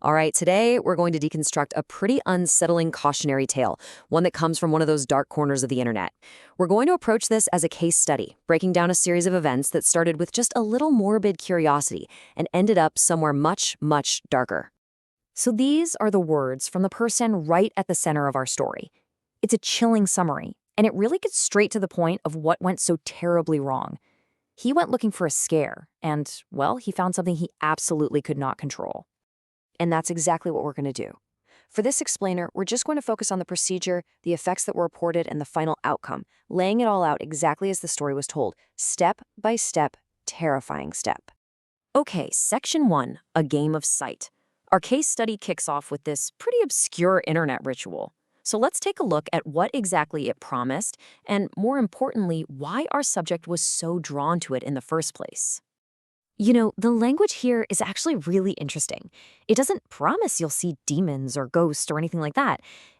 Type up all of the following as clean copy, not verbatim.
All right, today we're going to deconstruct a pretty unsettling cautionary tale, one that comes from one of those dark corners of the internet. We're going to approach this as a case study, breaking down a series of events that started with just a little morbid curiosity and ended up somewhere much, much darker. So these are the words from the person right at the center of our story. It's a chilling summary, and it really gets straight to the point of what went so terribly wrong. He went looking for a scare, and, well, he found something he absolutely could not control. And that's exactly what we're going to do. For this explainer, we're just going to focus on the procedure, the effects that were reported, and the final outcome, laying it all out exactly as the story was told, step by step, terrifying step. Okay, Section 1, a game of sight. Our case study kicks off with this pretty obscure internet ritual. So let's take a look at what exactly it promised, and more importantly, why our subject was so drawn to it in the first place. You know, the language here is actually really interesting. It doesn't promise you'll see demons or ghosts or anything like that.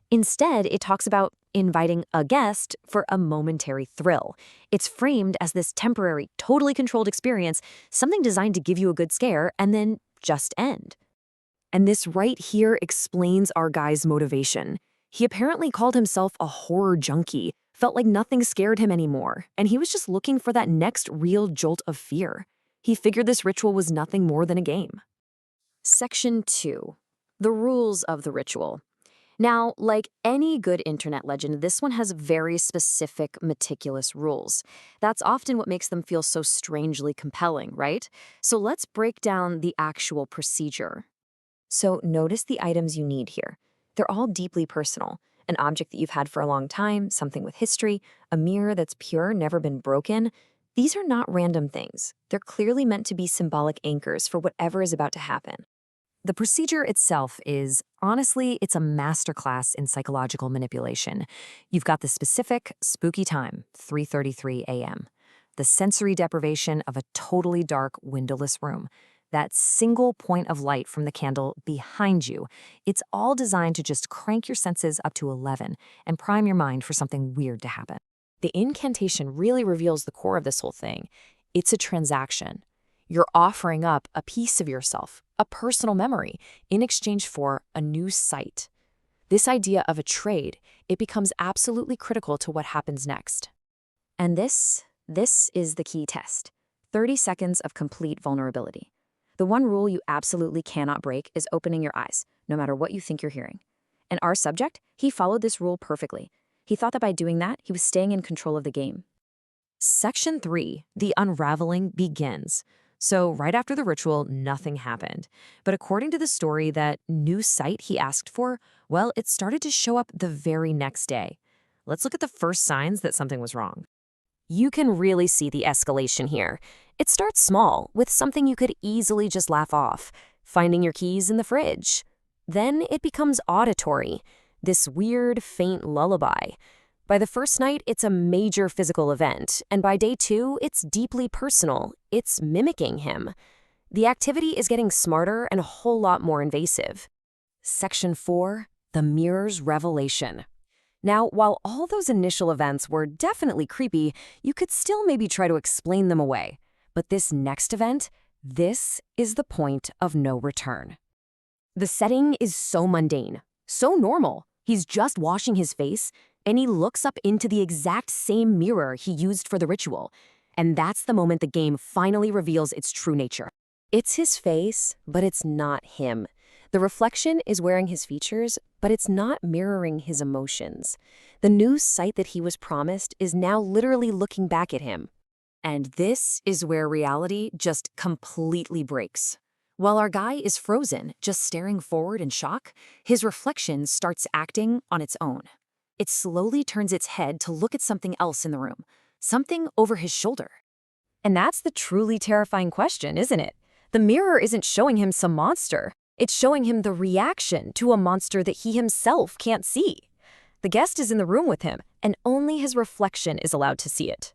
Instead, it talks about inviting a guest for a momentary thrill. It's framed as this temporary, totally controlled experience, something designed to give you a good scare and then just end. And this right here explains our guy's motivation. He apparently called himself a horror junkie, felt like nothing scared him anymore, and he was just looking for that next real jolt of fear. He figured this ritual was nothing more than a game. Section 2. The rules of the ritual. Now, like any good internet legend, this one has very specific, meticulous rules. That's often what makes them feel so strangely compelling, right? So let's break down the actual procedure. So notice the items you need here. They're all deeply personal. An object that you've had for a long time, something with history, a mirror that's pure, never been broken. These are not random things. They're clearly meant to be symbolic anchors for whatever is about to happen. The procedure itself is, honestly, it's a masterclass in psychological manipulation. You've got the specific, spooky time, 3:33 a.m., the sensory deprivation of a totally dark, windowless room, that single point of light from the candle behind you. It's all designed to just crank your senses up to 11 and prime your mind for something weird to happen. The incantation really reveals the core of this whole thing. It's a transaction. You're offering up a piece of yourself, a personal memory, in exchange for a new sight. This idea of a trade, it becomes absolutely critical to what happens next. And this is the key test. 30 seconds of complete vulnerability. The one rule you absolutely cannot break is opening your eyes, no matter what you think you're hearing. And our subject, he followed this rule perfectly. He thought that by doing that, he was staying in control of the game. Section 3, the unraveling begins. So right after the ritual, nothing happened. But according to the story, that new sight he asked for, well, it started to show up the very next day. Let's look at the first signs that something was wrong. You can really see the escalation here. It starts small, with something you could easily just laugh off, finding your keys in the fridge. Then it becomes auditory, this weird, faint lullaby. By the first night, it's a major physical event, and by day 2, it's deeply personal. It's mimicking him. The activity is getting smarter and a whole lot more invasive. Section 4, the mirror's revelation. Now, while all those initial events were definitely creepy, you could still maybe try to explain them away. But this next event, this is the point of no return. The setting is so mundane, so normal. He's just washing his face, and he looks up into the exact same mirror he used for the ritual. And that's the moment the game finally reveals its true nature. It's his face, but it's not him. The reflection is wearing his features, but it's not mirroring his emotions. The new sight that he was promised is now literally looking back at him. And this is where reality just completely breaks. While our guy is frozen, just staring forward in shock, his reflection starts acting on its own. It slowly turns its head to look at something else in the room, something over his shoulder. And that's the truly terrifying question, isn't it? The mirror isn't showing him some monster. It's showing him the reaction to a monster that he himself can't see. The guest is in the room with him, and only his reflection is allowed to see it.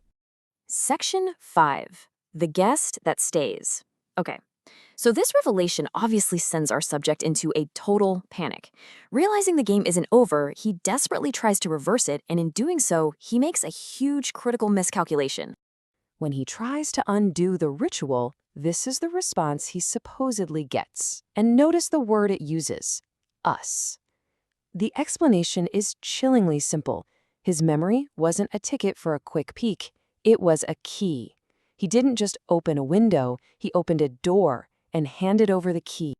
Section 5. The guest that stays. Okay. So this revelation obviously sends our subject into a total panic. Realizing the game isn't over, he desperately tries to reverse it, and in doing so, he makes a huge critical miscalculation. When he tries to undo the ritual, this is the response he supposedly gets. And notice the word it uses, us. The explanation is chillingly simple. His memory wasn't a ticket for a quick peek. It was a key. He didn't just open a window, he opened a door and handed over the key.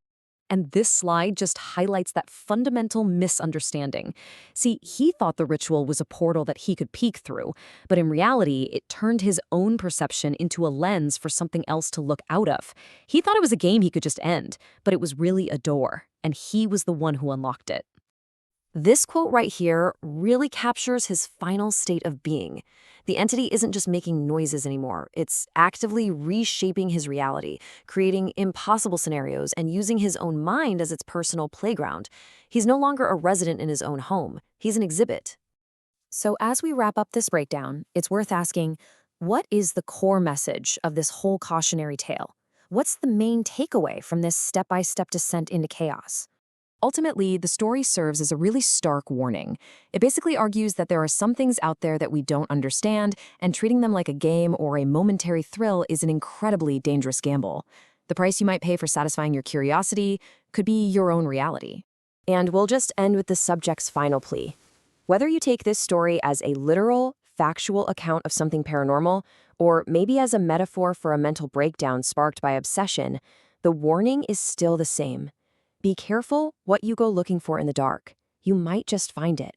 And this slide just highlights that fundamental misunderstanding. See, he thought the ritual was a portal that he could peek through, but in reality, it turned his own perception into a lens for something else to look out of. He thought it was a game he could just end, but it was really a door, and he was the one who unlocked it. This quote right here really captures his final state of being. The entity isn't just making noises anymore. It's actively reshaping his reality, creating impossible scenarios, and using his own mind as its personal playground. He's no longer a resident in his own home. He's an exhibit. So as we wrap up this breakdown, it's worth asking, what is the core message of this whole cautionary tale? What's the main takeaway from this step-by-step descent into chaos? Ultimately, the story serves as a really stark warning. It basically argues that there are some things out there that we don't understand, and treating them like a game or a momentary thrill is an incredibly dangerous gamble. The price you might pay for satisfying your curiosity could be your own reality. And we'll just end with the subject's final plea. Whether you take this story as a literal, factual account of something paranormal, or maybe as a metaphor for a mental breakdown sparked by obsession, the warning is still the same. Be careful what you go looking for in the dark. You might just find it.